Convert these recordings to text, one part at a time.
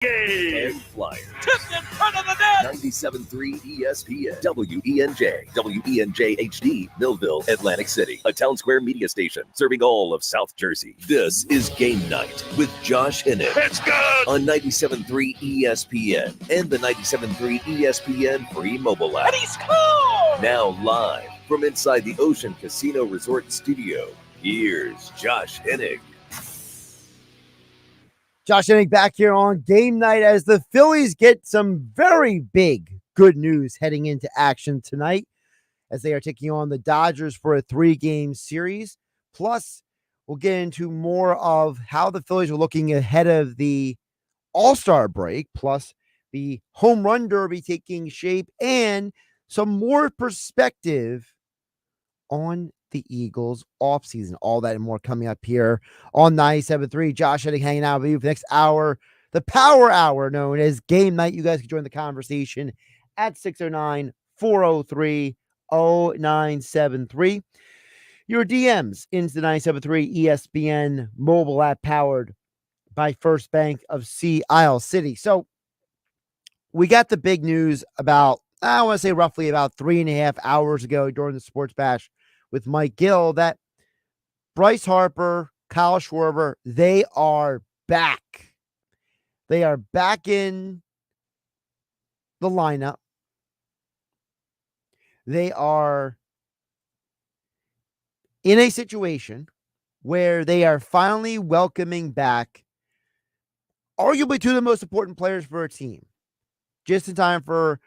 And Flyers. Tipped in front of the net. 97.3 ESPN. WENJ. WENJ HD. Millville, Atlantic City. A Town Square media station serving all of South Jersey. This is Game Night with Josh Hennick. It's good! On 97.3 ESPN and the 97.3 ESPN free mobile app. And he scored! Now live from inside the Ocean Casino Resort Studio, here's Josh Hennick. Josh Hennick back here on Game Night as the Phillies get some very big good news heading into action tonight as they are taking on the Dodgers for a 3-game series. Plus, we'll get into more of how the Phillies are looking ahead of the All-Star break, plus the Home Run Derby taking shape, and some more perspective on the Eagles offseason. All that and more coming up here on 97.3. Josh Hennick hanging out with you for the next hour, the Power Hour known as Game Night. You guys can join the conversation at 609-403-0973. Your DMs into the 97.3 ESPN mobile app powered by First Bank of Sea Isle City. So we got the big news about, I want to say roughly about 3.5 hours ago during the Sports Bash with Mike Gill, that Bryce Harper, Kyle Schwarber, they are back. They are back in the lineup. They are in a situation where they are finally welcoming back arguably two of the most important players for a team, just in time for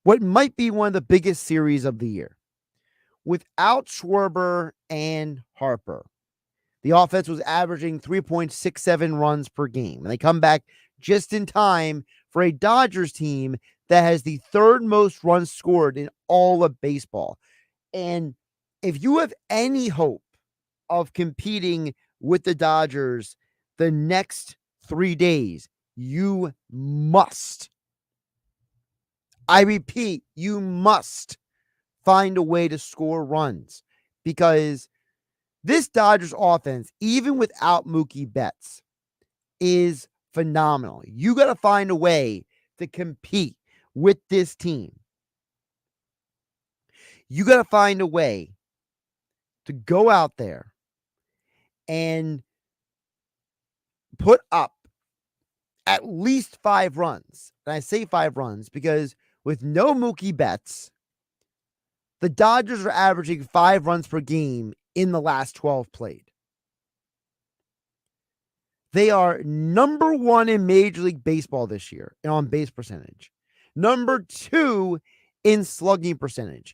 what might be one of the biggest series of the year. Without Schwarber and Harper, the offense was averaging 3.67 runs per game. And they come back just in time for a Dodgers team that has the third most runs scored in all of baseball. And if you have any hope of competing with the Dodgers the next 3 days, you must, I repeat, you must find a way to score runs, because this Dodgers offense, even without Mookie Betts, is phenomenal. You got to find a way to compete with this team. You got to find a way to go out there and put up at least 5 runs. And I say 5 runs because with no Mookie Betts, the Dodgers are averaging 5 runs per game in the last 12 played. They are number 1 in Major League Baseball this year in on-base percentage. Number 2 in slugging percentage.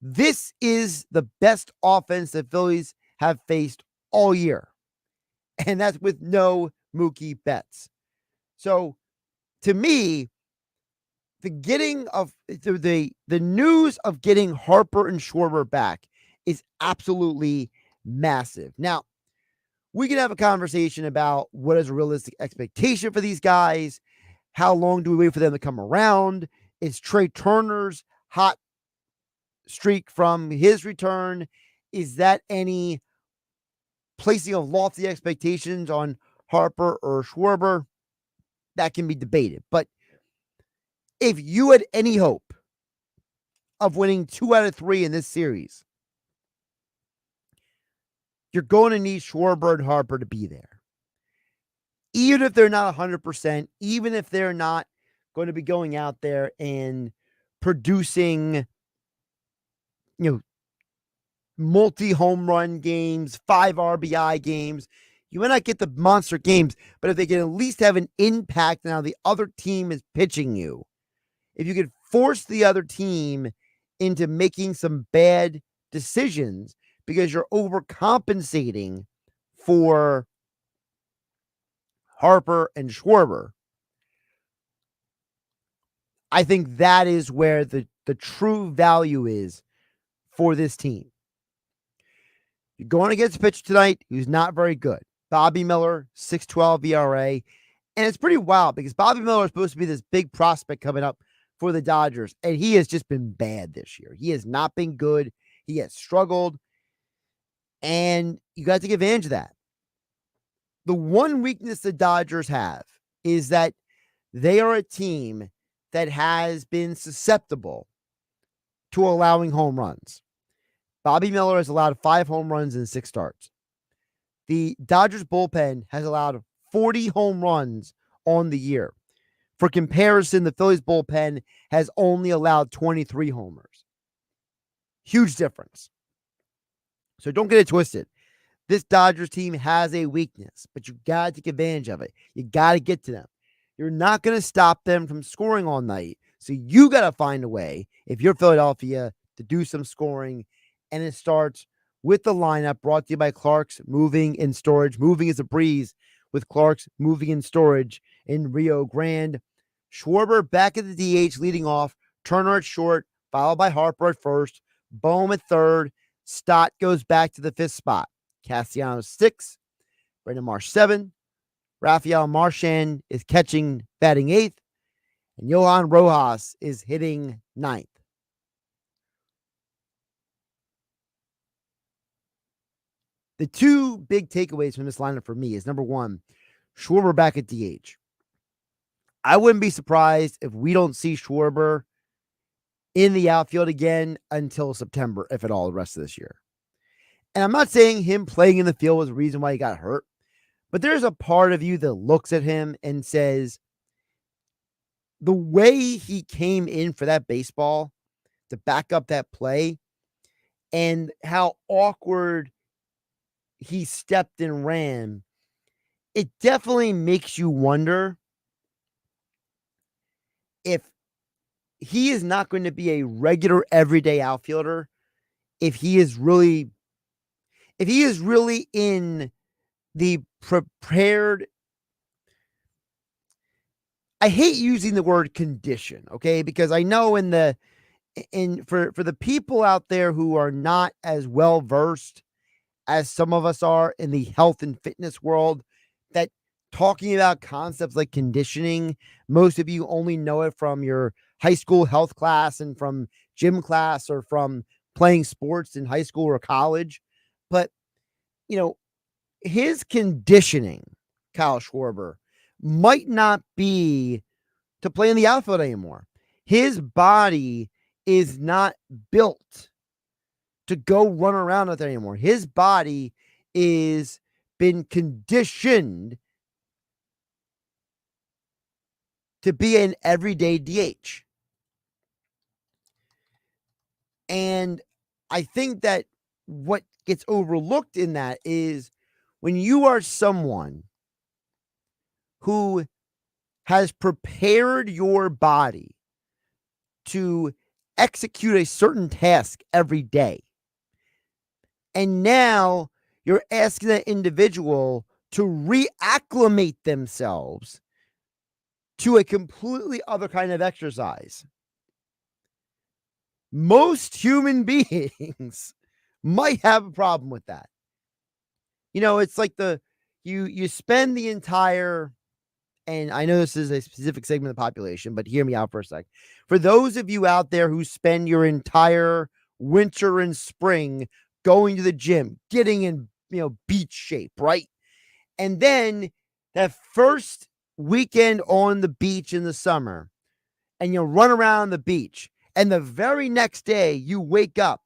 This is the best offense the Phillies have faced all year. And that's with no Mookie Betts. So, to me, the news of getting Harper and Schwarber back is absolutely massive. Now, we can have a conversation about what is a realistic expectation for these guys. How long do we wait for them to come around? Is Trey Turner's hot streak from his return, is that any placing of lofty expectations on Harper or Schwarber? That can be debated. But if you had any hope of winning 2 out of 3 in this series, you're going to need Schwarber and Harper to be there. Even if they're not 100%, even if they're not going to be going out there and producing, multi-home run games, 5 RBI games, you may not get the monster games, but if they can at least have an impact on how the other team is pitching you, if you could force the other team into making some bad decisions because you're overcompensating for Harper and Schwarber, I think that is where the true value is for this team. You're going against a pitcher tonight who's not very good. Bobby Miller, 6.12 ERA. And it's pretty wild because Bobby Miller is supposed to be this big prospect coming up for the Dodgers, and he has just been bad this year. He has not been good. He has struggled, and you got to take advantage of that. The one weakness the Dodgers have is that they are a team that has been susceptible to allowing home runs. Bobby Miller has allowed 5 home runs in 6 starts. The Dodgers bullpen has allowed 40 home runs on the year. For comparison, the Phillies bullpen has only allowed 23 homers. Huge difference. So don't get it twisted. This Dodgers team has a weakness, but you got to take advantage of it. You got to get to them. You're not going to stop them from scoring all night. So you got to find a way, if you're Philadelphia, to do some scoring. And it starts with the lineup brought to you by Clark's Moving and Storage. Moving is a breeze with Clark's Moving and Storage in Rio Grande. Schwarber back at the DH leading off. Turner at short, followed by Harper at first. Bohm at third. Stott goes back to the 5th spot. Castellanos 6. Brandon Marsh 7. Rafael Marchand is catching, batting 8th. And Johan Rojas is hitting 9th. The two big takeaways from this lineup for me is, number one, Schwarber back at DH. I wouldn't be surprised if we don't see Schwarber in the outfield again until September, if at all, the rest of this year. And I'm not saying him playing in the field was the reason why he got hurt, but there's a part of you that looks at him and says, the way he came in for that baseball to back up that play and how awkward he stepped and ran, it definitely makes you wonder if he is not going to be a regular everyday outfielder, if he is really in the prepared, I hate using the word condition, okay? Because I know for the people out there who are not as well versed as some of us are in the health and fitness world, that talking about concepts like conditioning, most of you only know it from your high school health class and from gym class or from playing sports in high school or college. But, his conditioning, Kyle Schwarber, might not be to play in the outfield anymore. His body is not built to go run around with it anymore. His body is been conditioned to be an everyday DH. And I think that what gets overlooked in that is when you are someone who has prepared your body to execute a certain task every day, and now you're asking that individual to reacclimate themselves to a completely other kind of exercise. Most human beings might have a problem with that. It's like you spend the entire, and I know this is a specific segment of the population, but hear me out for a sec. For those of you out there who spend your entire winter and spring going to the gym, getting in, beach shape, right? And then that first weekend on the beach in the summer, and you run around the beach, and the very next day you wake up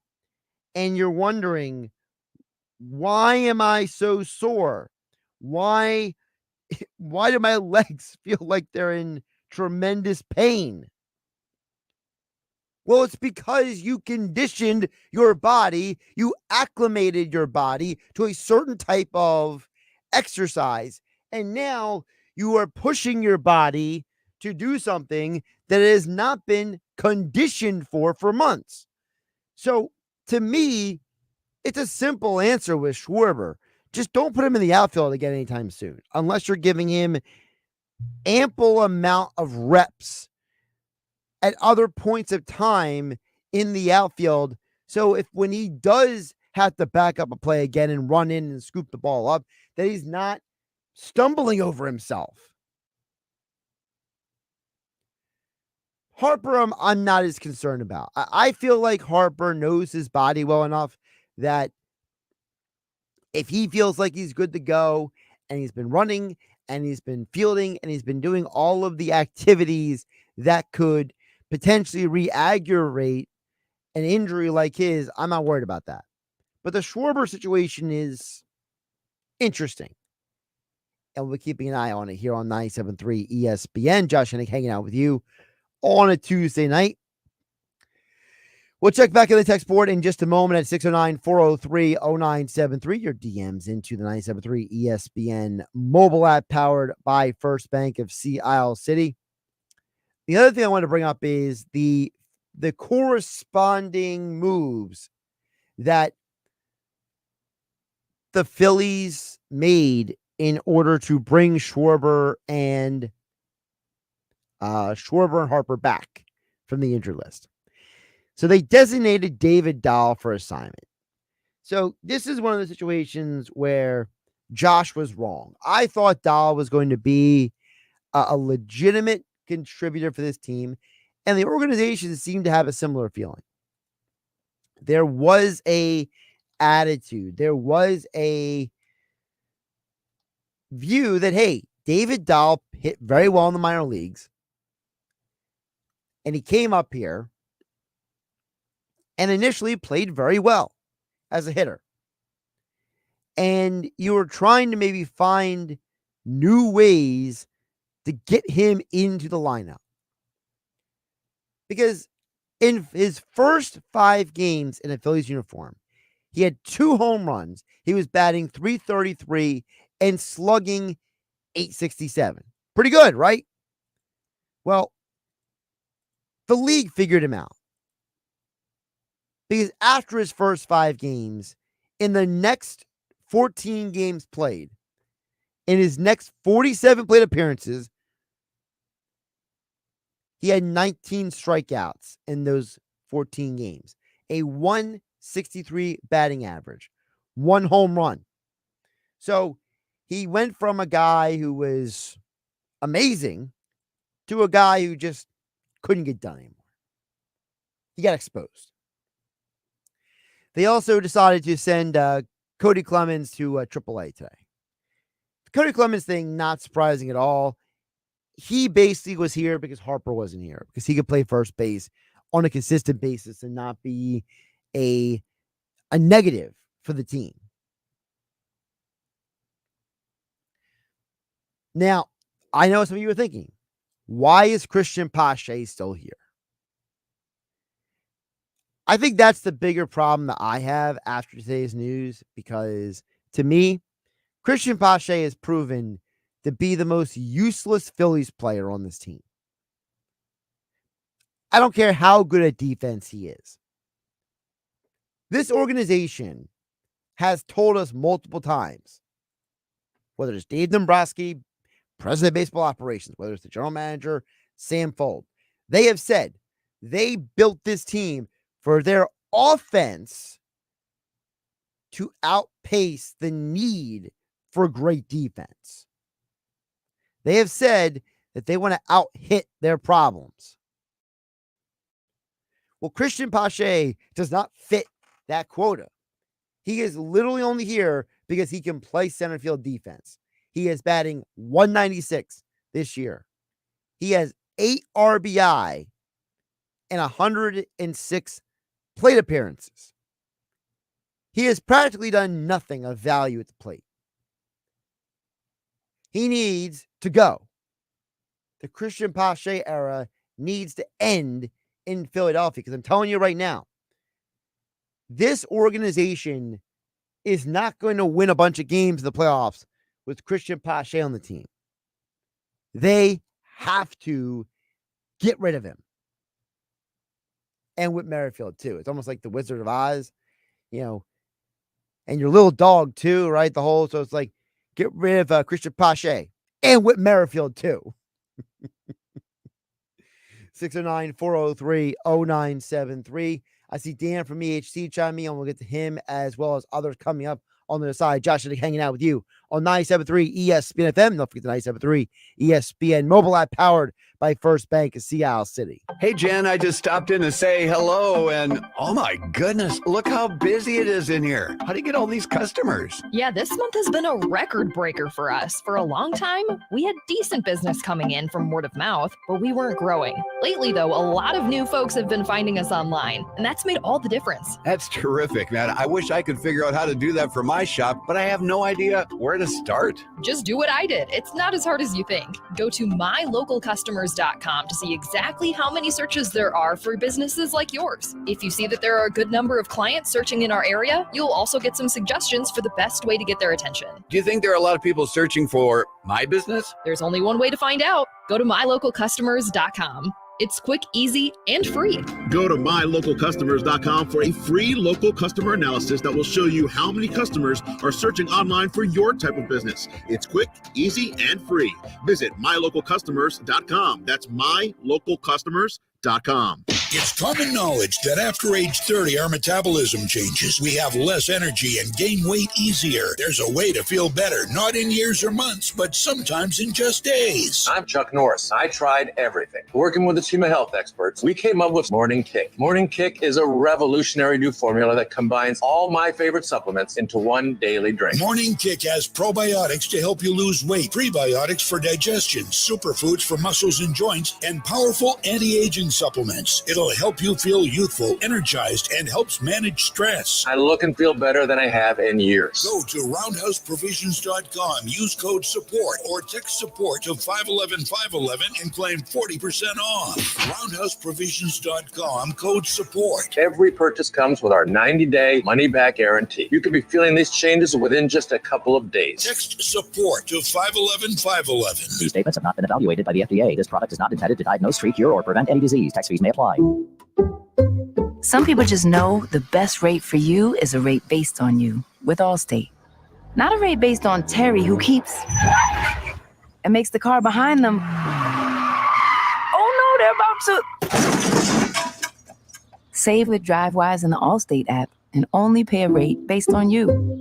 and you're wondering, why am I so sore? Why do my legs feel like they're in tremendous pain? Well, it's because you conditioned your body, you acclimated your body to a certain type of exercise, and now you are pushing your body to do something that it has not been conditioned for months. So, to me, it's a simple answer with Schwarber. Just don't put him in the outfield again anytime soon, unless you're giving him ample amount of reps at other points of time in the outfield. So when he does have to back up a play again and run in and scoop the ball up, that he's not stumbling over himself. Harper, I'm not as concerned about. I feel like Harper knows his body well enough that if he feels like he's good to go and he's been running and he's been fielding, and he's been doing all of the activities that could potentially re-aggravate an injury like his, I'm not worried about that. But the Schwarber situation is interesting. And we're keeping an eye on it here on 97.3 ESPN. Josh Hennick hanging out with you on a Tuesday night. We'll check back in the text board in just a moment at 609-403-0973. Your DMs into the 97.3 ESPN mobile app powered by First Bank of Sea Isle City. The other thing I want to bring up is the corresponding moves that the Phillies made in order to bring Schwarber and Harper back from the injured list. So they designated David Dahl for assignment. So this is one of the situations where Josh was wrong. I thought Dahl was going to be a legitimate contributor for this team, and the organization seemed to have a similar feeling. There was a attitude. There was a view that, hey, David Dahl hit very well in the minor leagues, and he came up here and initially played very well as a hitter. And you were trying to maybe find new ways to get him into the lineup. Because in his first 5 games in a Phillies uniform, he had 2 home runs. He was batting .333 and slugging .867. Pretty good, right? Well, the league figured him out. Because after his first 5 games, in the next 14 games played, in his next 47 plate appearances, he had 19 strikeouts in those 14 games, a 163 batting average, 1 home run. So he went from a guy who was amazing to a guy who just couldn't get done anymore. He got exposed. They also decided to send Cody Clemens to AAA today. The Cody Clemens thing, not surprising at all. He basically was here because Harper wasn't here, because he could play first base on a consistent basis and not be a negative for the team. Now, I know some of you are thinking, why is Christian Pache still here? I think that's the bigger problem that I have after today's news, because to me, Christian Pache has proven to be the most useless Phillies player on this team. I don't care how good at defense he is. This organization has told us multiple times, whether it's Dave Dombrowski, president of baseball operations, whether it's the general manager, Sam Fold, they have said they built this team for their offense to outpace the need for great defense. They have said that they want to out-hit their problems. Well, Christian Pache does not fit that quota. He is literally only here because he can play center field defense. He is batting .196 this year. He has 8 RBI and 106 plate appearances. He has practically done nothing of value at the plate. He needs to go. The Christian Pache era needs to end in Philadelphia, because I'm telling you right now, this organization is not going to win a bunch of games in the playoffs with Christian Pache on the team. They have to get rid of him. And Whit Merrifield, too. It's almost like the Wizard of Oz, and your little dog, too, right? So it's like, get rid of Christian Pache and Whit Merrifield, too. 609-403-0973. I see Dan from EHC chime me, and we'll get to him as well as others coming up on the other side. Josh, hanging out with you on 97.3 ESPN FM. Don't forget the 97.3 ESPN mobile app powered by First Bank of Sea City. Hey, Jen, I just stopped in to say hello, and oh my goodness, look how busy it is in here. How do you get all these customers? Yeah, this month has been a record breaker for us. For a long time, we had decent business coming in from word of mouth, but we weren't growing. Lately, though, a lot of new folks have been finding us online, and that's made all the difference. That's terrific, man. I wish I could figure out how to do that for my shop, but I have no idea where to start. Just do what I did. It's not as hard as you think. Go to mylocalcustomers.com to see exactly how many searches there are for businesses like yours. If you see that there are a good number of clients searching in our area, you'll also get some suggestions for the best way to get their attention. Do you think there are a lot of people searching for my business? There's only one way to find out. Go to mylocalcustomers.com. It's quick, easy, and free. Go to mylocalcustomers.com for a free local customer analysis that will show you how many customers are searching online for your type of business. It's quick, easy, and free. Visit mylocalcustomers.com. That's mylocalcustomers.com. It's common knowledge that after age 30, our metabolism changes. We have less energy and gain weight easier. There's a way to feel better, not in years or months, but sometimes in just days. I'm Chuck Norris. I tried everything. Working with a team of health experts, we came up with Morning Kick. Morning Kick is a revolutionary new formula that combines all my favorite supplements into one daily drink. Morning Kick has probiotics to help you lose weight, prebiotics for digestion, superfoods for muscles and joints, and powerful anti-aging supplements. It'll help you feel youthful, energized, and helps manage stress. I look and feel better than I have in years. Go to roundhouseprovisions.com, use code SUPPORT or text SUPPORT to 511-511 and claim 40% off. Roundhouseprovisions.com, code SUPPORT. Every purchase comes with our 90-day money-back guarantee. You could be feeling these changes within just a couple of days. Text SUPPORT to 511-511. These statements have not been evaluated by the FDA. This product is not intended to diagnose, treat, cure, or prevent any disease. Tax fees may apply. Some people just know the best rate for you is a rate based on you with Allstate. Not a rate based on Terry, who keeps and makes the car behind them. Oh no, they're about to. Save with DriveWise in the Allstate app and only pay a rate based on you.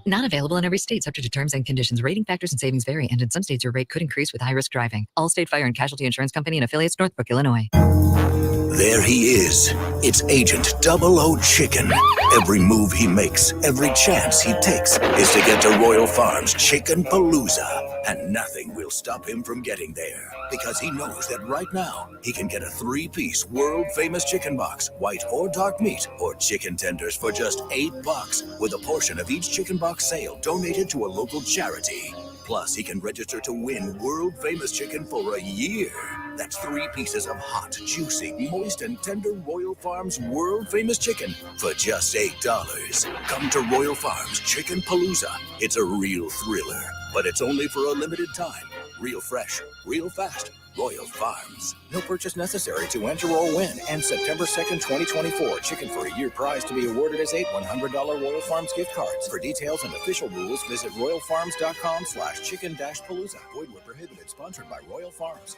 Not available in every state, subject to terms and conditions. Rating factors and savings vary, and in some states your rate could increase with high-risk driving. Allstate Fire and Casualty Insurance Company and affiliates, Northbrook, Illinois. There he is. It's Agent 00 Chicken. Every move he makes, every chance he takes is to get to Royal Farms Chicken Palooza. And nothing will stop him from getting there. Because he knows that right now, he can get a 3-piece world-famous chicken box, white or dark meat, or chicken tenders for just $8, with a portion of each chicken box sale donated to a local charity. Plus, he can register to win world-famous chicken for a year. That's 3 pieces of hot, juicy, moist, and tender Royal Farms world-famous chicken for just $8. Come to Royal Farms Chicken Palooza. It's a real thriller, but it's only for a limited time. Real fresh, real fast. Royal Farms. No purchase necessary to enter or win. And September 2nd, 2024. Chicken for a year prize to be awarded as 8 $100 Royal Farms gift cards. For details and official rules, visit royalfarms.com/chicken-palooza. Void where prohibited. Sponsored by Royal Farms.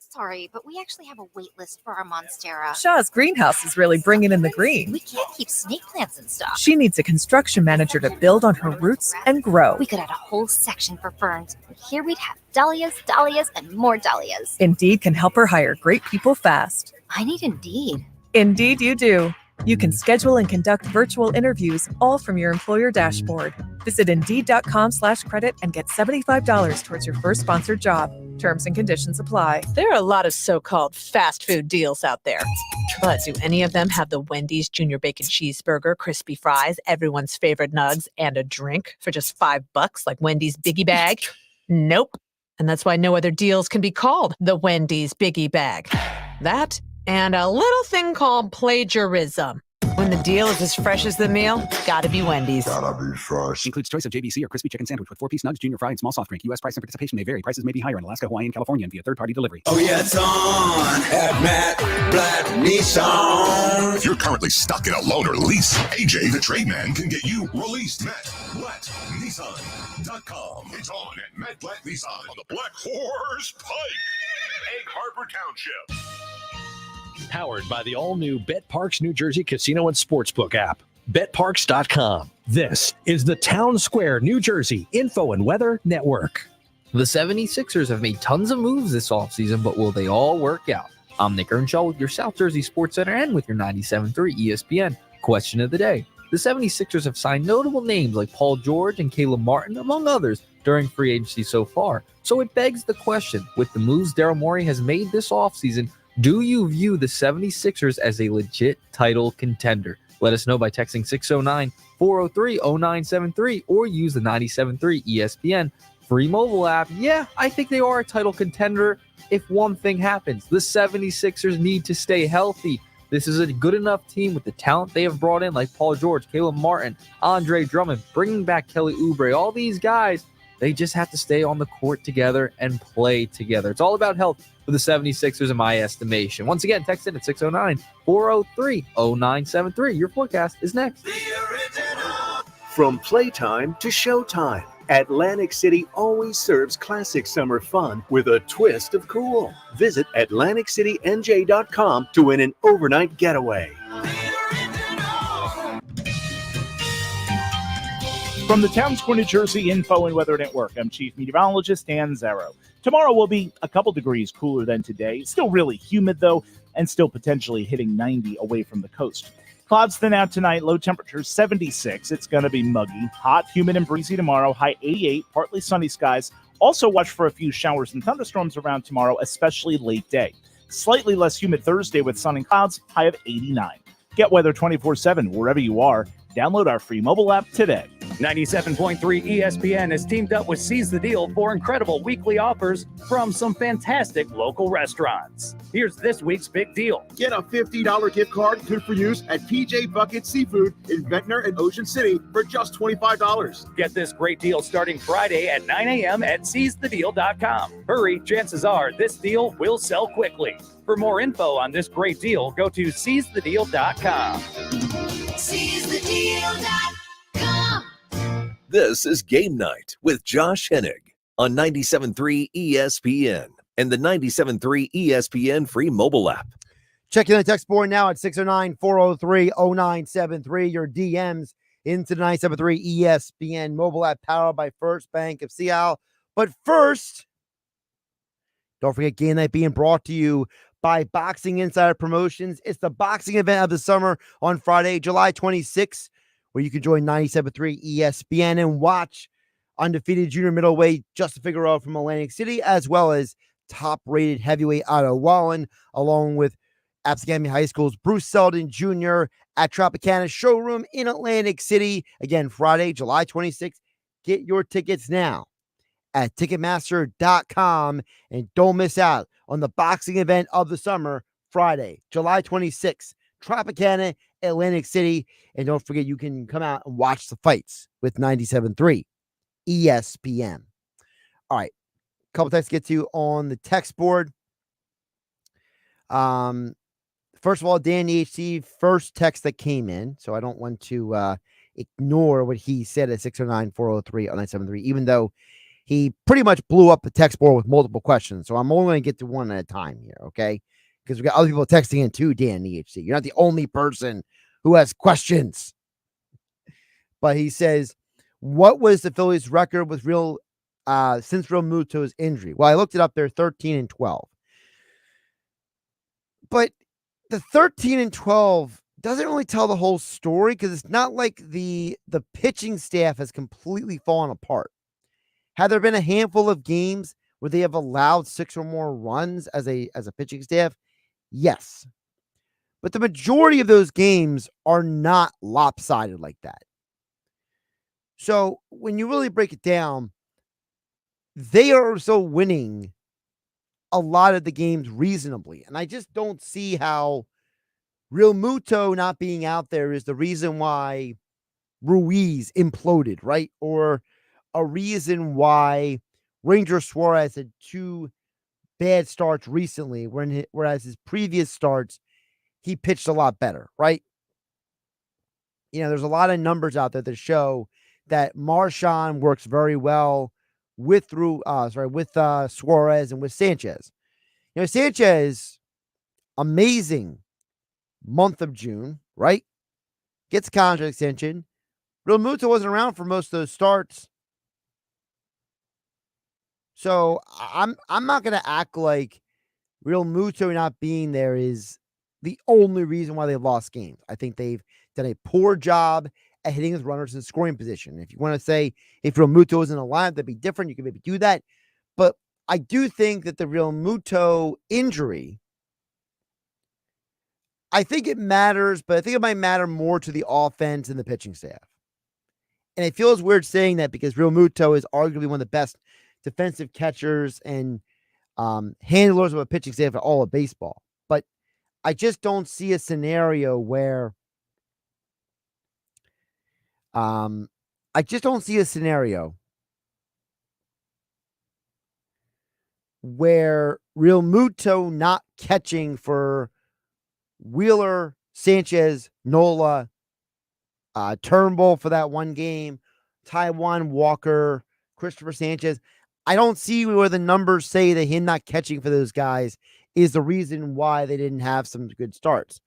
Sorry, but we actually have a wait list for our Monstera. Shaw's greenhouse is really bringing in the green. We can't keep snake plants in stock. She needs a construction manager to build on her roots and grow. We could add a whole section for ferns. Here we'd have dahlias, dahlias, and more dahlias. Indeed can help her hire great people fast. I need Indeed. Indeed you do. You can schedule and conduct virtual interviews all from your employer dashboard. Visit Indeed.com/credit and get $75 towards your first sponsored job. Terms and conditions apply. There are a lot of so-called fast food deals out there. But do any of them have the Wendy's Junior Bacon Cheeseburger, crispy fries, everyone's favorite nugs, and a drink for just $5 like Wendy's Biggie Bag? Nope. And that's why no other deals can be called the Wendy's Biggie Bag. That and a little thing called plagiarism. When the deal is as fresh as the meal, gotta be Wendy's. Gotta be fresh. Includes choice of JBC or crispy chicken sandwich with 4-piece nugs, junior fry, and small soft drink. U.S. price and participation may vary. Prices may be higher in Alaska, Hawaii, and California and via third-party delivery. Oh yeah, it's on at Matt Blatt Nissan. If you're currently stuck in a loan or lease, AJ the Trade Man can get you released. MattBlattNissan.com. It's on at Matt Blatt Nissan on the Black Horse Pike, Egg Harbor Township. Powered by the all-new Bet Parks New Jersey Casino and Sportsbook app. BetParks.com. This is the Town Square, New Jersey Info and Weather Network. The 76ers have made tons of moves this offseason, but will they all work out? I'm Nick Earnshaw with your South Jersey Sports Center and with your 97.3 ESPN. Question of the day. The 76ers have signed notable names like Paul George and Caleb Martin, among others, during free agency so far. So it begs the question, with the moves Daryl Morey has made this offseason, do you view the 76ers as a legit title contender? Let us know by texting 609-403-0973 or use the 97.3 ESPN free mobile app. Yeah, I think they are a title contender if one thing happens. The 76ers need to stay healthy. This is a good enough team with the talent they have brought in, like Paul George, Caleb Martin, Andre Drummond, bringing back Kelly Oubre. All these guys, they just have to stay on the court together and play together. It's all about health for the 76ers in my estimation. Once again, text in at 609-403-0973. Your forecast is next. From playtime to showtime, Atlantic City always serves classic summer fun with a twist of cool. Visit AtlanticCityNJ.com to win an overnight getaway. From the Town Square, New Jersey Info and Weather Network, I'm Chief Meteorologist Dan Zero. Tomorrow will be a couple degrees cooler than today. Still really humid, though, and still potentially hitting 90 away from the coast. Clouds thin out tonight, low temperature 76. It's going to be muggy. Hot, humid, and breezy tomorrow, high 88, partly sunny skies. Also watch for a few showers and thunderstorms around tomorrow, especially late day. Slightly less humid Thursday with sun and clouds, high of 89. Get weather 24/7 wherever you are. Download our free mobile app today. 97.3 ESPN has teamed up with Seize the Deal for incredible weekly offers from some fantastic local restaurants. Here's this week's big deal. Get a $50 gift card good for use at PJ Bucket Seafood in Ventnor and Ocean City for just $25. Get this great deal starting Friday at 9 a.m. at seizethedeal.com. Hurry, chances are this deal will sell quickly. For more info on this great deal, go to seizethedeal.com. SeizeTheDeal.com. This is Game Night with Josh Hennig on 97.3 ESPN and the 97.3 ESPN free mobile app. Check in the text board now at 609-403-0973. Your DMs into the 97.3 ESPN mobile app powered by First Bank of Seattle. But first, don't forget Game Night being brought to you by Boxing Insider Promotions. It's the boxing event of the summer on Friday, July 26th, where you can join 97.3 ESPN and watch undefeated junior middleweight Justin Figueroa from Atlantic City, as well as top-rated heavyweight Otto Wallen, along with Absegami High School's Bruce Selden Jr. at Tropicana Showroom in Atlantic City. Again, Friday, July 26th. Get your tickets now at Ticketmaster.com, and don't miss out on the boxing event of the summer, Friday, July 26th, Tropicana, Atlantic City. And don't forget, you can come out and watch the fights with 97.3 ESPN. All right, a couple texts to get to on the text board. First of all, Dan EHC, first text that came in, so I don't want to ignore what he said at 609-403-0973, even though he pretty much blew up the text board with multiple questions. So I'm only going to get to one at a time here, okay? Because we got other people texting in too, Dan EHC. You're not the only person who has questions. But he says, what was the Phillies' record with since Real Muto's injury? Well, I looked it up. They're 13-12. But the 13-12 doesn't really tell the whole story, because it's not like the pitching staff has completely fallen apart. Had there been a handful of games where they have allowed 6 or more runs as a pitching staff? Yes. But the majority of those games are not lopsided like that. So when you really break it down, they are still winning a lot of the games reasonably. And I just don't see how Real Muto not being out there is the reason why Ruiz imploded, right? Or a reason why Ranger Suarez had 2 bad starts recently, whereas his previous starts, he pitched a lot better, right? You know, there's a lot of numbers out there that show that Marchand works very well with Suarez and with Sanchez. You know, Sanchez, amazing month of June, right? gets a contract extension. Real Muto wasn't around for most of those starts. So I'm not going to act like Real Muto not being there is the only reason why they've lost games. I think they've done a poor job at hitting his runners in scoring position. If you want to say if Real Muto was in a lineup, that'd be different. You can maybe do that. But I do think that the Real Muto injury, I think it matters, but I think it might matter more to the offense and the pitching staff. And it feels weird saying that because Real Muto is arguably one of the best defensive catchers and handlers of a pitching staff at all of baseball. But I just don't see a scenario where Real Muto not catching for Wheeler, Sanchez, Nola, Turnbull for that one game, Taiwan Walker, Christopher Sanchez. I don't see where the numbers say that him not catching for those guys is the reason why they didn't have some good starts.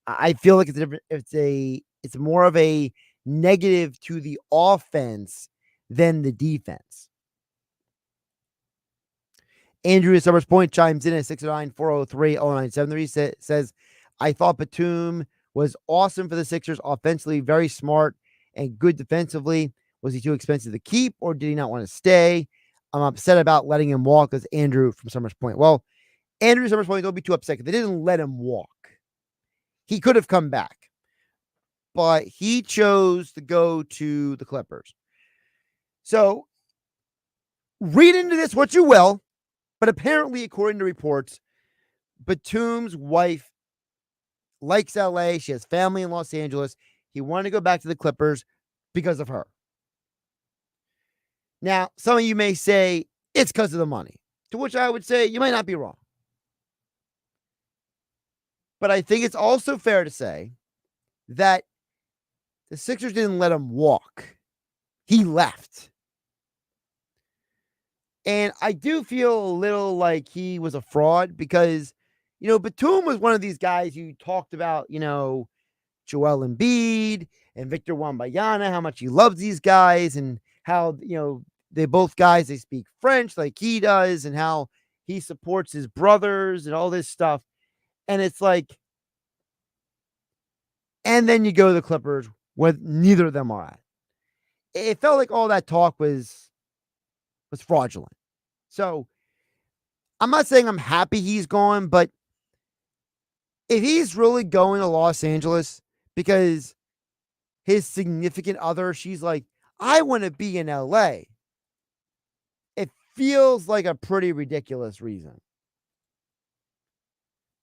I feel like it's more of a negative to the offense than the defense. Andrew at Summers Point chimes in at 609-403-0973 says, I thought Batum was awesome for the Sixers offensively, very smart and good defensively. Was he too expensive to keep or did he not want to stay? I'm upset about letting him walk as Andrew from Summers Point. Well, Andrew Summers Point, don't be too upset. They didn't let him walk. He could have come back, but he chose to go to the Clippers. So read into this what you will, but apparently, according to reports, Batum's wife likes LA. She has family in Los Angeles. He wanted to go back to the Clippers because of her. Now, some of you may say it's because of the money, to which I would say you might not be wrong. But I think it's also fair to say that the Sixers didn't let him walk. He left. And I do feel a little like he was a fraud because, Batum was one of these guys you talked about, Joel Embiid and Victor Wembanyama, how much he loves these guys and how, they both guys, they speak French like he does and how he supports his brothers and all this stuff. And it's like, and then you go to the Clippers where neither of them are at. It felt like all that talk was fraudulent. So I'm not saying I'm happy he's gone, but if he's really going to Los Angeles because his significant other, she's like, I want to be in LA. It feels like a pretty ridiculous reason.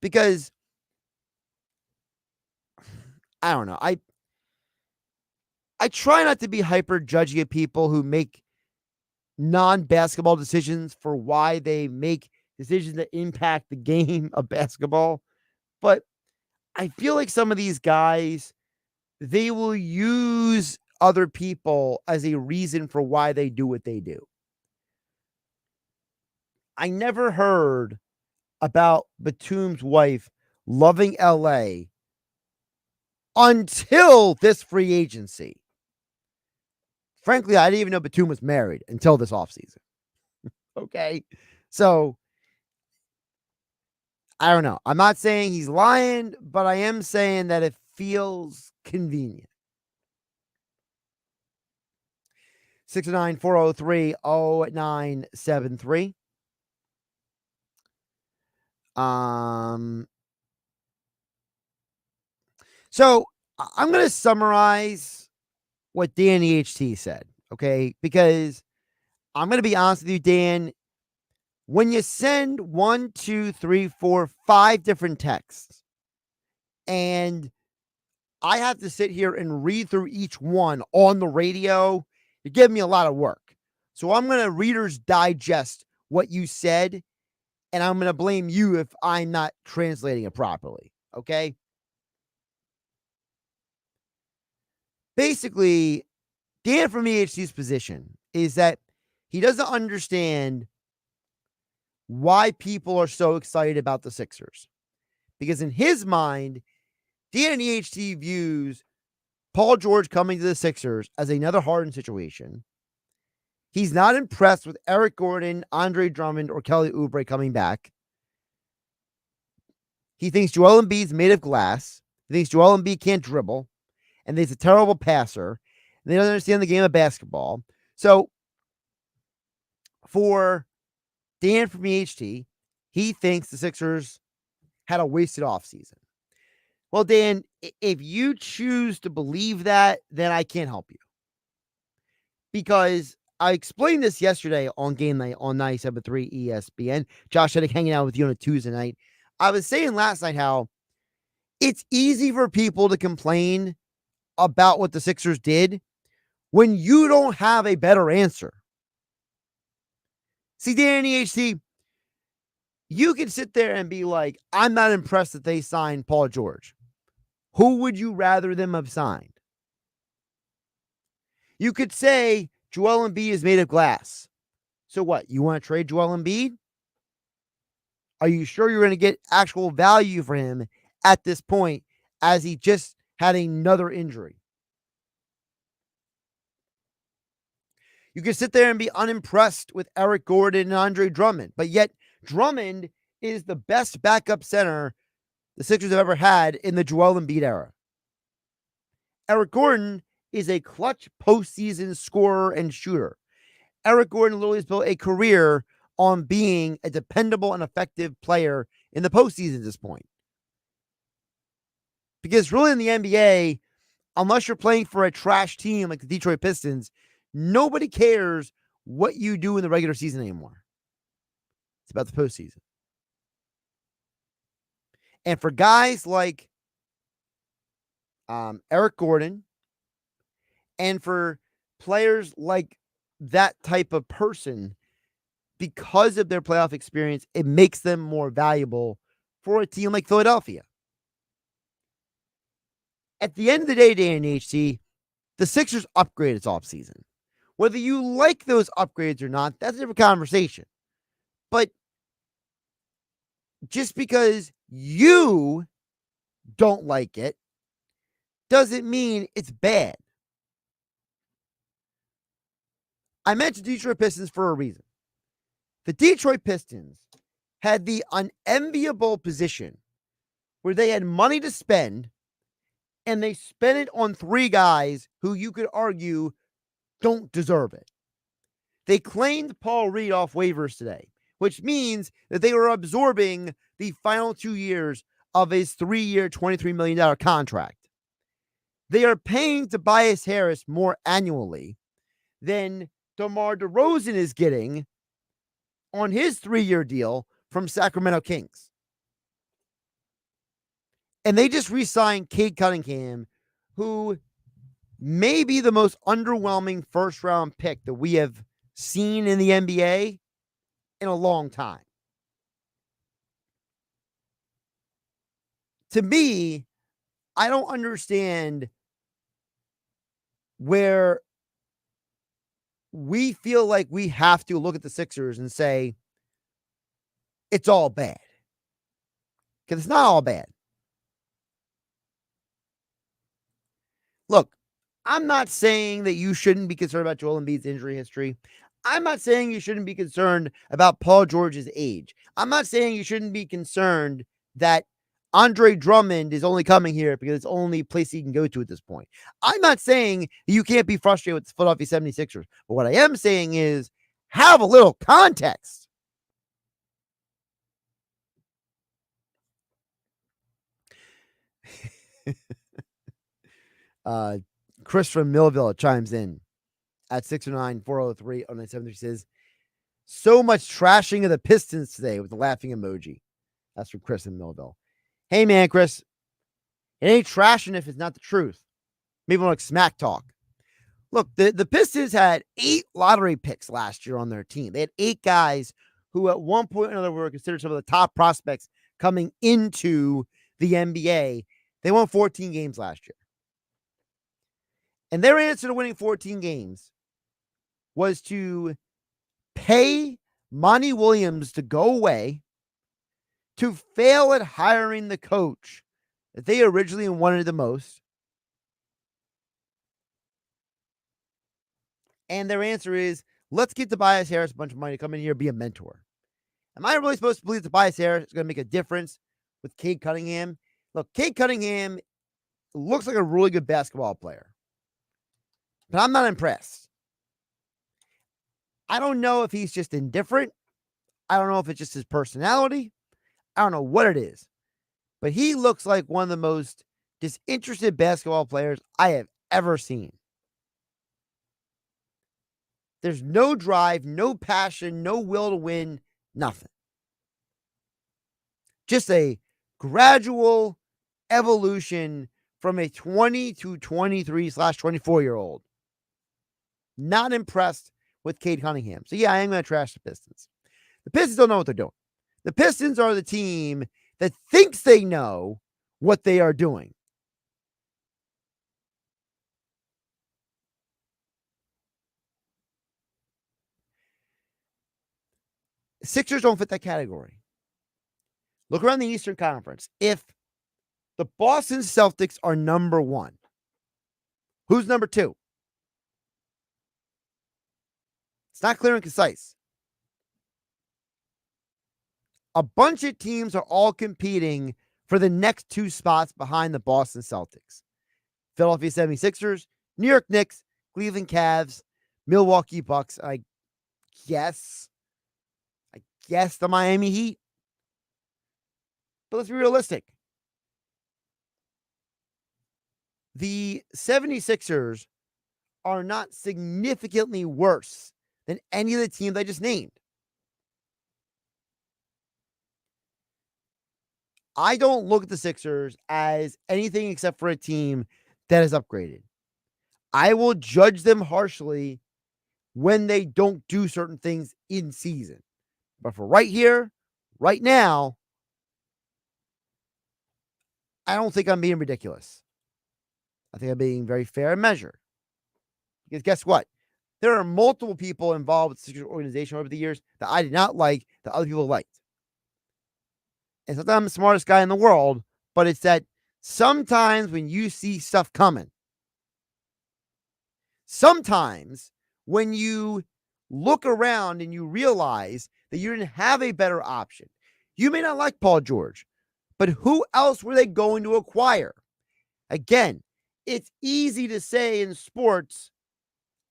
Because I don't know. I try not to be hyper judgy of people who make non-basketball decisions for why they make decisions that impact the game of basketball. But I feel like some of these guys, they will use other people as a reason for why they do what they do. I never heard about Batum's wife loving LA until this free agency. Frankly, I didn't even know Batum was married until this offseason. Okay. So I don't know. I'm not saying he's lying, but I am saying that it feels convenient. 609-403-0973. So I'm going to summarize what Danny HT said, okay? Because I'm going to be honest with you, Dan. When you send 1, 2, 3, 4, 5 different texts, and I have to sit here and read through each one on the radio, you're giving me a lot of work. So I'm going to Reader's Digest what you said, and I'm going to blame you if I'm not translating it properly, okay? Basically, Dan from EHC's position is that he doesn't understand why people are so excited about the Sixers. Because in his mind, Dan EHT views Paul George coming to the Sixers as another Harden situation. He's not impressed with Eric Gordon, Andre Drummond, or Kelly Oubre coming back. He thinks Joel Embiid's made of glass. He thinks Joel Embiid can't dribble. And he's a terrible passer. And they don't understand the game of basketball. So, for Dan from EHT, he thinks the Sixers had a wasted offseason. Well, Dan, if you choose to believe that, then I can't help you. Because I explained this yesterday on Game Night on 97.3 ESPN. Josh Heddick hanging out with you on a Tuesday night. I was saying last night how it's easy for people to complain about what the Sixers did when you don't have a better answer. See, Dan and EHT, you can sit there and be like, I'm not impressed that they signed Paul George. Who would you rather them have signed? You could say Joel Embiid is made of glass. So what? You want to trade Joel Embiid? Are you sure you're going to get actual value for him at this point as he just had another injury? You can sit there and be unimpressed with Eric Gordon and Andre Drummond, but yet Drummond is the best backup center the Sixers have ever had in the Joel Embiid era. Eric Gordon is a clutch postseason scorer and shooter. Eric Gordon literally has built a career on being a dependable and effective player in the postseason at this point. Because really in the NBA, unless you're playing for a trash team like the Detroit Pistons, nobody cares what you do in the regular season anymore. It's about the postseason. And for guys like Eric Gordon, and for players like that type of person, because of their playoff experience, it makes them more valuable for a team like Philadelphia. At the end of the day, Dan and HT, the Sixers upgraded its offseason. Whether you like those upgrades or not, that's a different conversation. But just because you don't like it doesn't mean it's bad. I mentioned Detroit Pistons for a reason. The Detroit Pistons had the unenviable position where they had money to spend, and they spent it on three guys who you could argue don't deserve it. They claimed Paul Reed off waivers today, which means that they were absorbing the final 2 years of his 3-year, $23 million contract. They are paying Tobias Harris more annually than DeMar DeRozan is getting on his 3-year deal from Sacramento Kings. And they just re-signed Cade Cunningham, who may be the most underwhelming first-round pick that we have seen in the NBA in a long time. To me, I don't understand where we feel like we have to look at the Sixers and say, it's all bad. Because it's not all bad. Look, I'm not saying that you shouldn't be concerned about Joel Embiid's injury history. I'm not saying you shouldn't be concerned about Paul George's age. I'm not saying you shouldn't be concerned that Andre Drummond is only coming here because it's the only place he can go to at this point. I'm not saying you can't be frustrated with the Philadelphia 76ers. But what I am saying is have a little context. Chris from Millville chimes in at 609-403 on 973. Says, so much trashing of the Pistons today with the laughing emoji. That's from Chris in Millville. Hey, man, Chris, it ain't trashing if it's not the truth. Maybe like smack talk. Look, the Pistons had 8 lottery picks last year on their team. They had 8 guys who at one point or another were considered some of the top prospects coming into the NBA. They won 14 games last year. And their answer to winning 14 games was to pay Monty Williams to go away, to fail at hiring the coach that they originally wanted the most, And their answer is, let's get Tobias Harris a bunch of money to come in here and be a mentor. Am I really supposed to believe Tobias Harris is going to make a difference with Cade Cunningham? Look, Cade Cunningham looks like a really good basketball player, but I'm not impressed. I don't know if he's just indifferent. I don't know if it's just his personality. I don't know what it is, but he looks like one of the most disinterested basketball players I have ever seen. There's no drive, no passion, no will to win, nothing. Just a gradual evolution from a 20 to 23/24-year-old. Not impressed with Cade Cunningham. So yeah, I am going to trash the Pistons. The Pistons don't know what they're doing. The Pistons are the team that thinks they know what they are doing. Sixers don't fit that category. Look around the Eastern Conference. If the Boston Celtics are number one, who's number two? It's not clear and concise. A bunch of teams are all competing for the next two spots behind the Boston Celtics. Philadelphia 76ers, New York Knicks, Cleveland Cavs, Milwaukee Bucks, I guess the Miami Heat. But let's be realistic. The 76ers are not significantly worse than any of the teams I just named. I don't look at the Sixers as anything except for a team that has upgraded. I will judge them harshly when they don't do certain things in season. But for right here, right now, I don't think I'm being ridiculous. I think I'm being very fair and measured. Because guess what? There are multiple people involved with the Sixers organization over the years that I did not like, that other people liked. It's not that I'm the smartest guy in the world, but it's that sometimes when you see stuff coming, sometimes when you look around and you realize that you didn't have a better option, you may not like Paul George, but who else were they going to acquire? Again, it's easy to say in sports,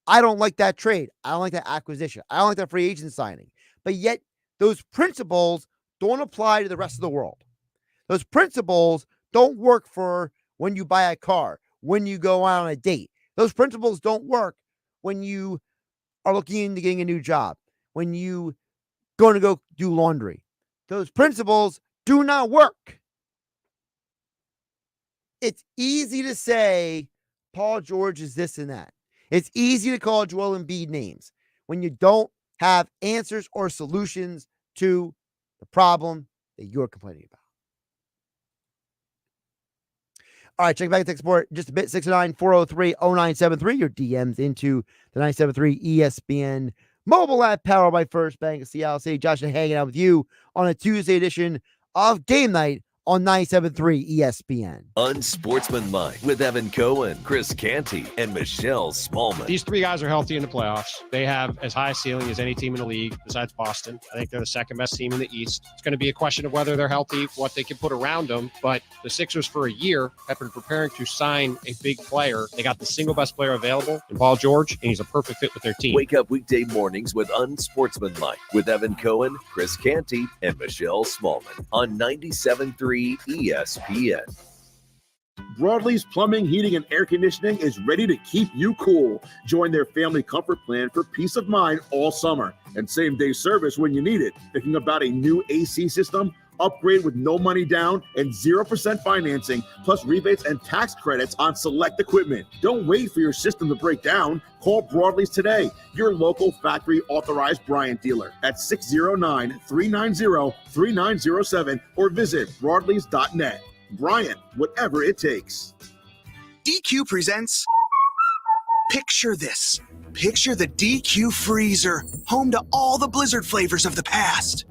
I don't like that trade. I don't like that acquisition. I don't like that free agent signing. But yet those principles don't apply to the rest of the world. Those principles don't work for when you buy a car, when you go out on a date. Those principles don't work when you are looking into getting a new job, when you going to go do laundry. Those principles do not work. It's easy to say Paul George is this and that. It's easy to call Joel Embiid names when you don't have answers or solutions to the problem that you're complaining about. All right, check back at Tech Support just a bit. 609-403-0973. Your DMs into the 973 ESPN mobile app powered by First Bank of Seattle City. Josh hanging out with you on a Tuesday edition of Game Night on 97.3 ESPN. Unsportsmanlike with Evan Cohen, Chris Canty, and Michelle Smallman. These three guys are healthy in the playoffs. They have as high a ceiling as any team in the league besides Boston. I think they're the second best team in the East. It's going to be a question of whether they're healthy, what they can put around them. But the Sixers for a year have been preparing to sign a big player. They got the single best player available in Paul George, and he's a perfect fit with their team. Wake up weekday mornings with Unsportsmanlike with Evan Cohen, Chris Canty, and Michelle Smallman on 97.3 ESPN. Broadleaf's Plumbing, Heating, and Air Conditioning is ready to keep you cool. Join their family comfort plan for peace of mind all summer and same-day service when you need it. Thinking about a new AC system? Upgrade with no money down and 0% financing, plus rebates and tax credits on select equipment. Don't wait for your system to break down. Call Broadleaf's today, your local factory-authorized Bryant dealer at 609-390-3907 or visit broadleafs.net. Bryant, whatever it takes. DQ presents Picture This. Picture the DQ freezer, home to all the Blizzard flavors of the past.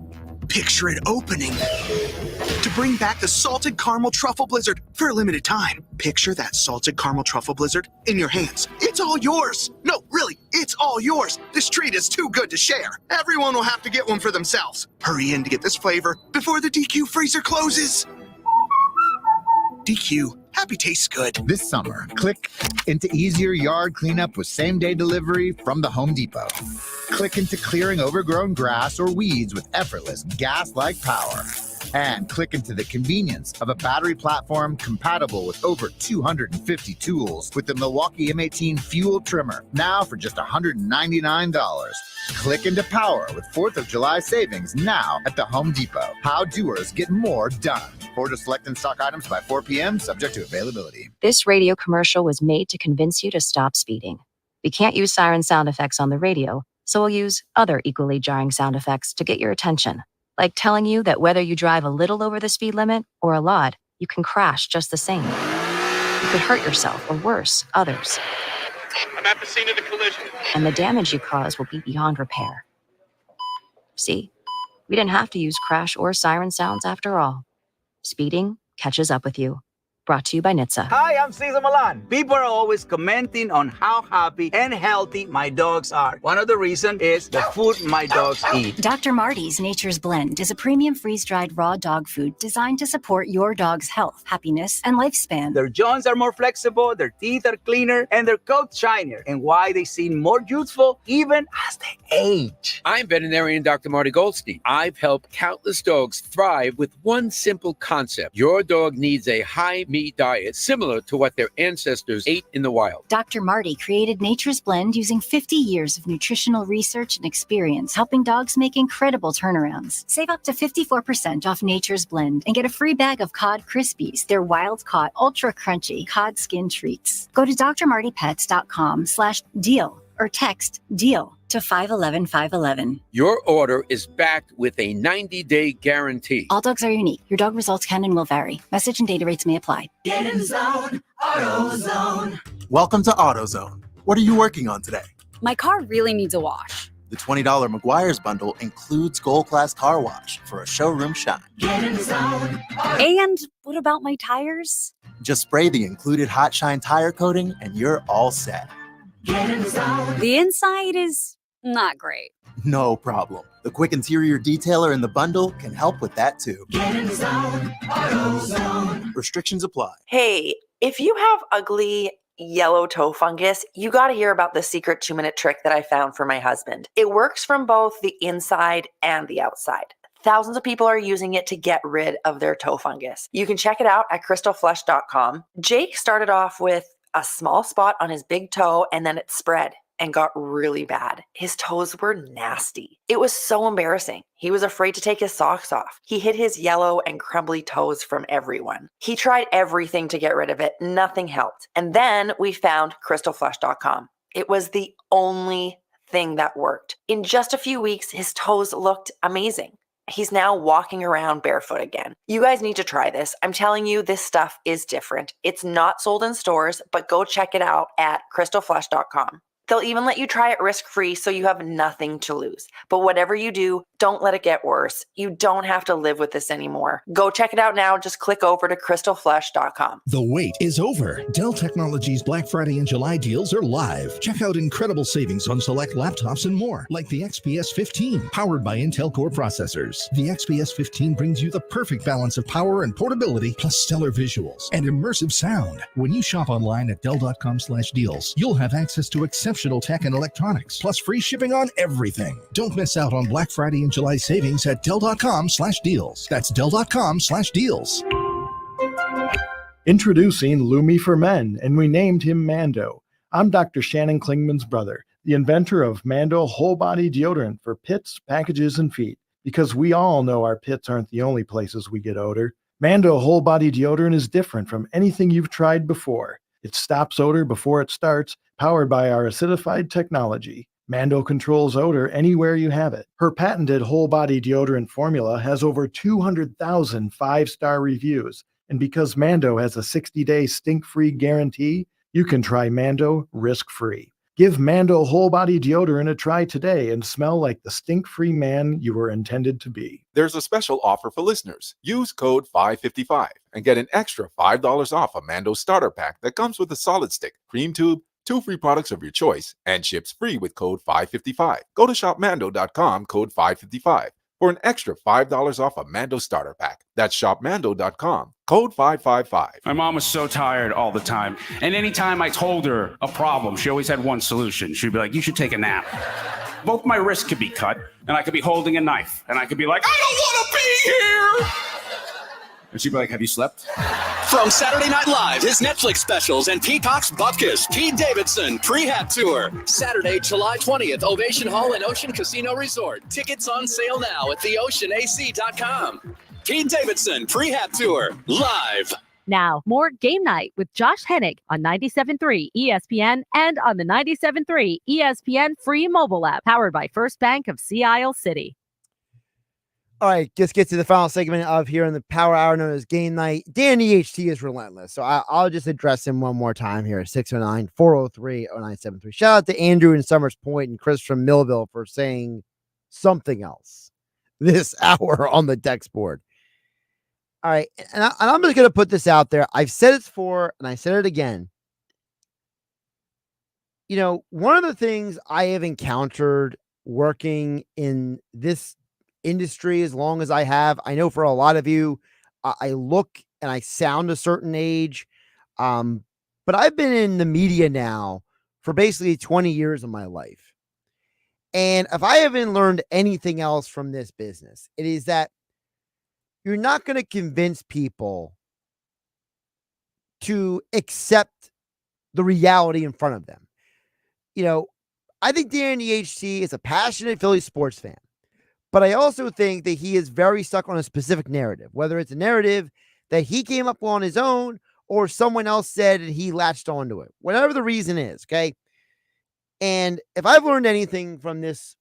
Picture it opening to bring back the salted caramel truffle blizzard for a limited time. Picture that salted caramel truffle blizzard in your hands. It's all yours. No, really, it's all yours. This treat is too good to share. Everyone will have to get one for themselves. Hurry in to get this flavor before the DQ freezer closes. DQ, happy tastes good. This summer, click into easier yard cleanup with same-day delivery from the Home Depot. Click into clearing overgrown grass or weeds with effortless gas-like power. And click into the convenience of a battery platform compatible with over 250 tools with the Milwaukee M18 fuel trimmer, now for just $199. Click into power with 4th of July savings now at the Home Depot. How doers get more done. Order select and stock items by 4 p.m. subject to availability. This radio commercial was made to convince you to stop speeding. We can't use siren sound effects on the radio, so we'll use other equally jarring sound effects to get your attention. Like telling you that whether you drive a little over the speed limit or a lot, you can crash just the same. You could hurt yourself or worse, others. I'm at the scene of the collision. And the damage you cause will be beyond repair. See, we didn't have to use crash or siren sounds after all. Speeding catches up with you. Brought to you by NHTSA. Hi, I'm Cesar Milan. People are always commenting on how happy and healthy my dogs are. One of the reasons is the food my dogs eat. Dr. Marty's Nature's Blend is a premium freeze-dried raw dog food designed to support your dog's health, happiness, and lifespan. Their joints are more flexible, their teeth are cleaner, and their coats shinier. And why they seem more youthful even as they age. I'm veterinarian Dr. Marty Goldstein. I've helped countless dogs thrive with one simple concept. Your dog needs a high meat diet similar to what their ancestors ate in the wild. Dr. Marty created Nature's Blend using 50 years of nutritional research and experience, helping dogs make incredible turnarounds. Save up to 54% off Nature's Blend and get a free bag of Cod Krispies, their wild-caught, ultra-crunchy cod skin treats. Go to drmartypets.com/deal or text DEAL to 511-511. Your order is backed with a 90-day guarantee. All dogs are unique. Your dog results can and will vary. Message and data rates may apply. Get in zone, AutoZone. Welcome to AutoZone. What are you working on today? My car really needs a wash. The $20 McGuire's bundle includes Gold Class Car Wash for a showroom shine. Get in zone. And what about my tires? Just spray the included Hot Shine tire coating and you're all set. Get in zone. The inside is not great. No problem. The quick interior detailer in the bundle can help with that too. Get in zone, AutoZone. Restrictions apply. Hey, if you have ugly yellow toe fungus, you got to hear about the secret 2-minute trick that I found for my husband. It works from both the inside and the outside. Thousands of people are using it to get rid of their toe fungus. You can check it out at crystalflesh.com. Jake started off with a small spot on his big toe and then it spread and got really bad. His toes were nasty. It was so embarrassing. He was afraid to take his socks off. He hid his yellow and crumbly toes from everyone. He tried everything to get rid of it. Nothing helped. And then we found crystalflesh.com. It was the only thing that worked. In just a few weeks, his toes looked amazing. He's now walking around barefoot again. You guys need to try this. I'm telling you, this stuff is different. It's not sold in stores, but go check it out at crystalflesh.com. They'll even let you try it risk-free so you have nothing to lose. But whatever you do, don't let it get worse. You don't have to live with this anymore. Go check it out now. Just click over to crystalflesh.com. The wait is over. Dell Technologies Black Friday and July deals are live. Check out incredible savings on select laptops and more, like the XPS 15, powered by Intel Core processors. The XPS 15 brings you the perfect balance of power and portability, plus stellar visuals and immersive sound. When you shop online at Dell.com/deals, you'll have access to exceptional tech and electronics, plus free shipping on everything. Don't miss out on Black Friday and July savings at Dell.com/deals. That's Dell.com/deals. Introducing Lumi for Men, and we named him Mando. I'm Dr. Shannon Klingman's brother, the inventor of Mando Whole Body Deodorant for pits, packages, and feet. Because we all know our pits aren't the only places we get odor. Mando Whole Body Deodorant is different from anything you've tried before. It stops odor before it starts, powered by our acidified technology. Mando controls odor anywhere you have it. Her patented whole body deodorant formula has over 200,000 5-star reviews. And because Mando has a 60-day stink-free guarantee, you can try Mando risk-free. Give Mando whole body deodorant a try today and smell like the stink-free man you were intended to be. There's a special offer for listeners. Use code 555 and get an extra $5 off a Mando starter pack that comes with a solid stick, cream tube, 2 free products of your choice, and ships free with code 555. Go to shopmando.com, code 555, for an extra $5 off a Mando starter pack. That's shopmando.com, code 555. My mom was so tired all the time. And anytime I told her a problem, she always had one solution. She'd be like, you should take a nap. Both my wrists could be cut, and I could be holding a knife. And I could be like, I don't want to be here! And she'd be like, have you slept? From Saturday Night Live, his Netflix specials, and Peacock's Bupkis, Pete Davidson Prehab Tour. Saturday, July 20th, Ovation Hall and Ocean Casino Resort. Tickets on sale now at theoceanac.com. Pete Davidson Prehab Tour, live. Now, more Game Night with Josh Hennick on 97.3 ESPN and on the 97.3 ESPN free mobile app, powered by First Bank of Sea Isle City. All right, just get to the final segment of here in the Power Hour known as Game Night. Danny HT is relentless, so I'll just address him one more time here. 609-403-0973. Shout out to Andrew in Summers Point and Chris from Millville for saying something else this hour on the text board. All right, and I'm just going to put this out there. I've said it before, and I said it again. You know, one of the things I have encountered working in this industry as long as I have, I know for a lot of you, I look and I sound a certain age, but I've been in the media now for basically 20 years of my life. And if I haven't learned anything else from this business, it is that you're not going to convince people to accept the reality in front of them. You know, I think Danny HT is a passionate Phillies sports fan. But I also think that he is very stuck on a specific narrative, whether it's a narrative that he came up on his own or someone else said and he latched onto it, whatever the reason is, okay? And if I've learned anything from this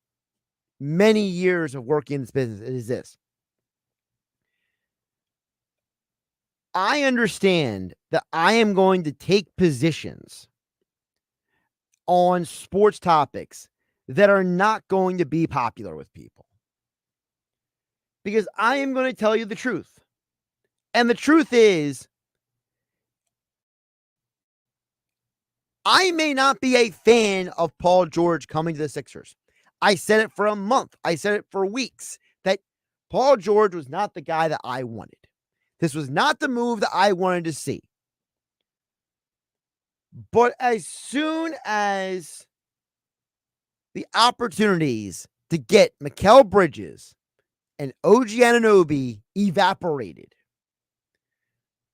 many years of working in this business, it is this. I understand that I am going to take positions on sports topics that are not going to be popular with people. Because I am going to tell you the truth. And the truth is, I may not be a fan of Paul George coming to the Sixers. I said it for a month. I said it for weeks that Paul George was not the guy that I wanted. This was not the move that I wanted to see. But as soon as the opportunities to get Mikal Bridges and OG Anunoby evaporated,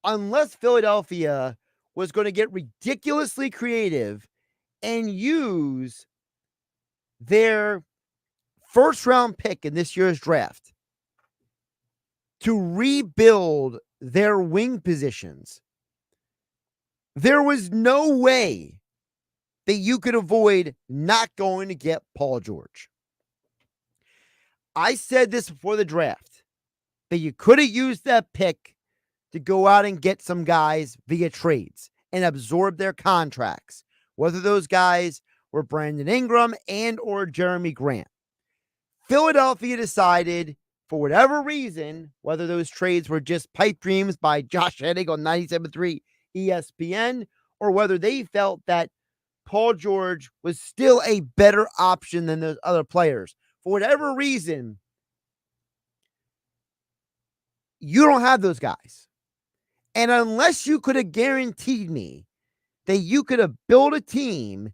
unless Philadelphia was going to get ridiculously creative and use their first-round pick in this year's draft to rebuild their wing positions, there was no way that you could avoid not going to get Paul George. I said this before the draft, that you could have used that pick to go out and get some guys via trades and absorb their contracts, whether those guys were Brandon Ingram and or Jeremy Grant. Philadelphia decided, for whatever reason, whether those trades were just pipe dreams by Josh Hennig on 97.3 ESPN, or whether they felt that Paul George was still a better option than those other players. For whatever reason, you don't have those guys. And unless you could have guaranteed me that you could have built a team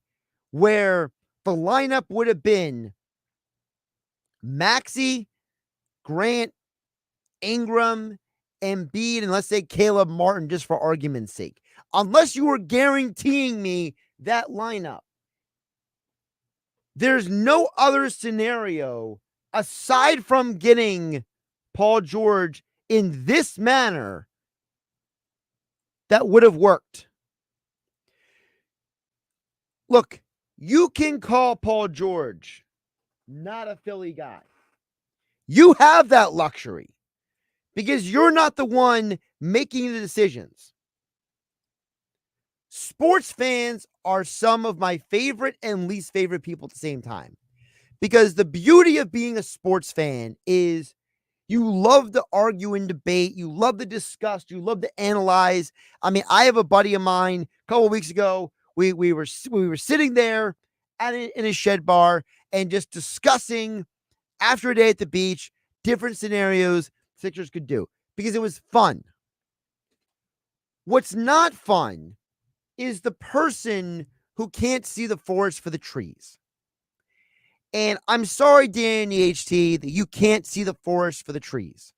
where the lineup would have been Maxey, Grant, Ingram, Embiid, and let's say Caleb Martin, just for argument's sake. Unless you were guaranteeing me that lineup, there's no other scenario aside from getting Paul George in this manner that would have worked. Look, you can call Paul George not a Philly guy. You have that luxury because you're not the one making the decisions. sports fans are some of my favorite and least favorite people at the same time. Because the beauty of being a sports fan is you love to argue and debate. You love to discuss. You love to analyze. I mean, I have a buddy of mine a couple of weeks ago. We were sitting there in a shed bar and just discussing after a day at the beach different scenarios Sixers could do because it was fun. What's not fun is the person who can't see the forest for the trees. And I'm sorry, Danny HT, that you can't see the forest for the trees.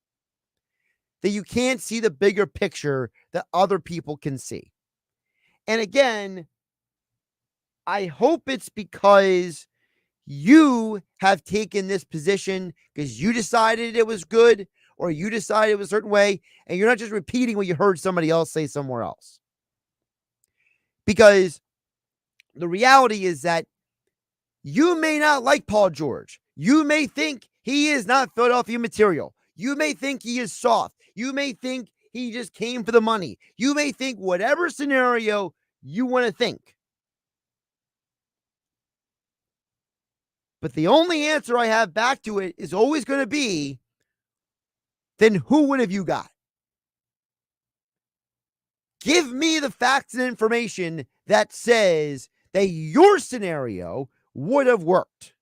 That you can't see the bigger picture that other people can see. And again, I hope it's because you have taken this position because you decided it was good or you decided it was a certain way, and you're not just repeating what you heard somebody else say somewhere else. Because the reality is that you may not like Paul George. You may think he is not Philadelphia material. You may think he is soft. You may think he just came for the money. You may think whatever scenario you want to think. But the only answer I have back to it is always going to be, then who would have you got? Give me the facts and information that says that your scenario would have worked.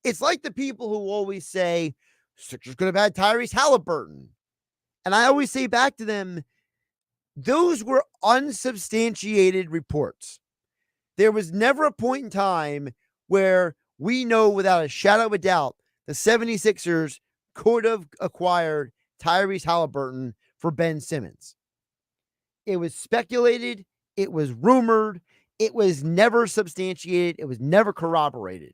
It's like the people who always say, Sixers could have had Tyrese Halliburton. And I always say back to them, those were unsubstantiated reports. There was never a point in time where we know without a shadow of a doubt the 76ers could have acquired Tyrese Halliburton for Ben Simmons. It was speculated. It was rumored. It was never substantiated. It was never corroborated.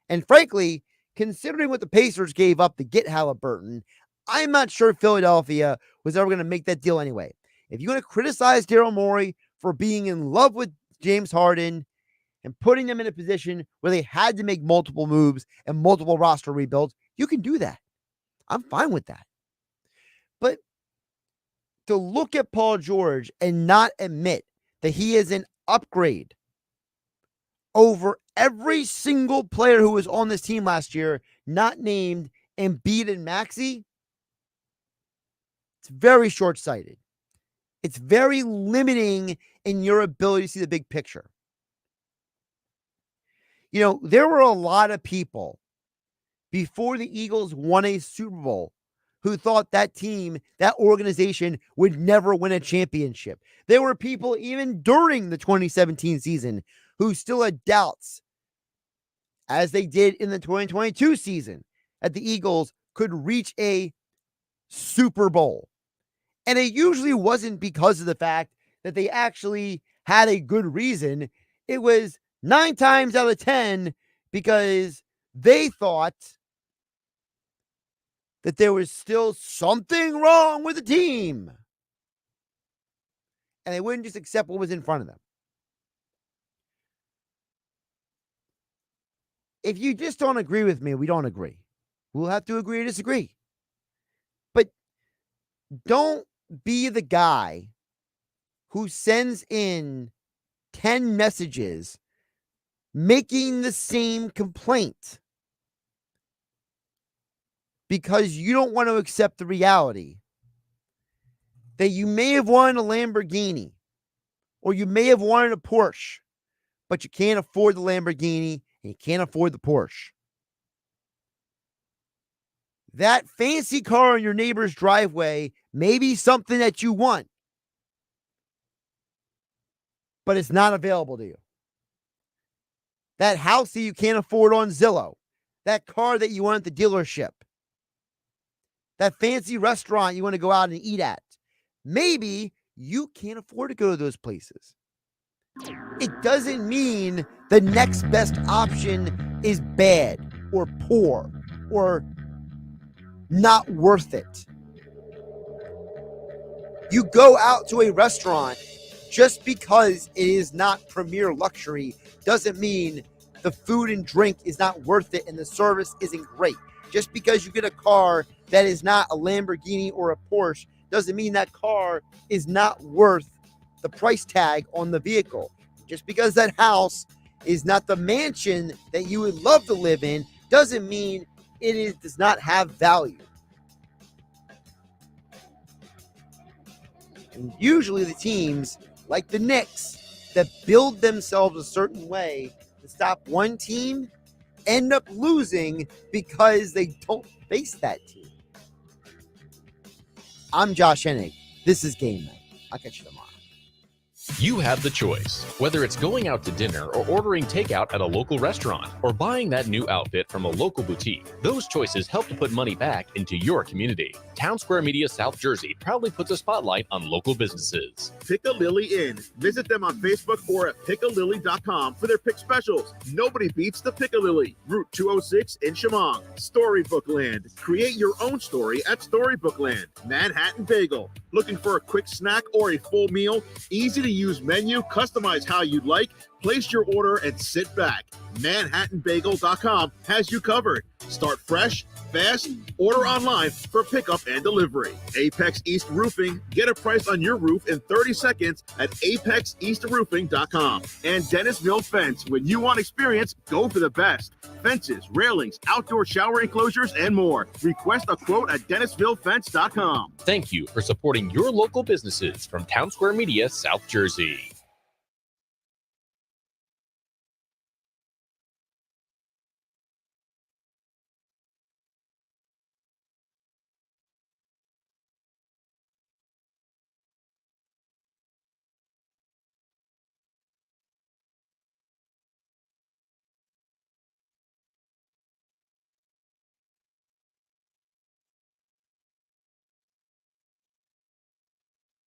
And frankly, considering what the Pacers gave up to get Halliburton, I'm not sure Philadelphia was ever going to make that deal anyway. If you're going to criticize Daryl Morey for being in love with James Harden and putting them in a position where they had to make multiple moves and multiple roster rebuilds, you can do that. I'm fine with that. But to look at Paul George and not admit that he is an upgrade over every single player who was on this team last year, not named Embiid and Maxey, it's very short-sighted. It's very limiting in your ability to see the big picture. You know, there were a lot of people before the Eagles won a Super Bowl who thought that team, that organization would never win a championship. There were people even during the 2017 season who still had doubts, as they did in the 2022 season, that the Eagles could reach a Super Bowl. And it usually wasn't because of the fact that they actually had a good reason. It was 9 times out of 10 because they thought that there was still something wrong with the team. And they wouldn't just accept what was in front of them. If you just don't agree with me, we don't agree. We'll have to agree or disagree. But don't be the guy who sends in 10 messages making the same complaint because you don't want to accept the reality that you may have wanted a Lamborghini or you may have wanted a Porsche, but you can't afford the Lamborghini and you can't afford the Porsche. That fancy car in your neighbor's driveway may be something that you want, but it's not available to you. That house that you can't afford on Zillow, that car that you want at the dealership, that fancy restaurant you want to go out and eat at, maybe you can't afford to go to those places. It doesn't mean the next best option is bad or poor or not worth it. You go out to a restaurant just because it is not premier luxury doesn't mean the food and drink is not worth it and the service isn't great. Just because you get a car that is not a Lamborghini or a Porsche doesn't mean that car is not worth the price tag on the vehicle. Just because that house is not the mansion that you would love to live in doesn't mean does not have value. And usually the teams like the Knicks that build themselves a certain way to stop one team end up losing because they don't face that team. I'm Josh Hennig. This is Game Night. I'll catch you tomorrow. You have the choice, whether it's going out to dinner or ordering takeout at a local restaurant or buying that new outfit from a local boutique. Those choices help to put money back into your community. Town Square Media South Jersey proudly puts a spotlight on local businesses. Piccalilli Inn. Visit them on Facebook or at piccalilli.com for their pick specials. Nobody beats the Piccalilli. Route 206 in Shamong. Storybookland. Create your own story at Storybookland. Manhattan Bagel. Looking for a quick snack or a full meal? Easy to use menu, customize how you'd like, place your order and sit back. ManhattanBagel.com has you covered. Start fresh, fast, order online for pickup and delivery. Apex East Roofing. Get a price on your roof in 30 seconds at apexeastroofing.com. And Dennisville Fence. When you want experience, go for the best. Fences, railings, outdoor shower enclosures, and more. Request a quote at DennisvilleFence.com. Thank you for supporting your local businesses from Town Square Media South Jersey.